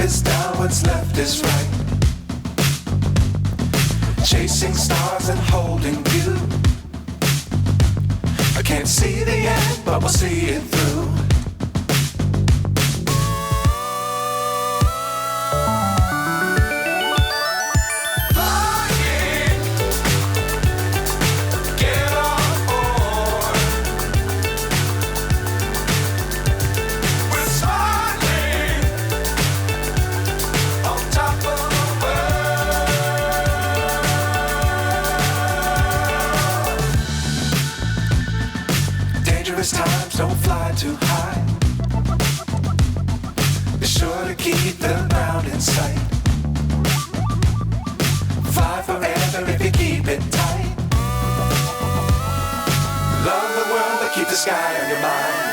is down, what's left is right. Chasing stars and holding you. I can't see the end, but we'll see it through. Times don't fly too high. Be sure to keep the ground in sight. Fly forever if you keep it tight. Love the world, but keep the sky on your mind.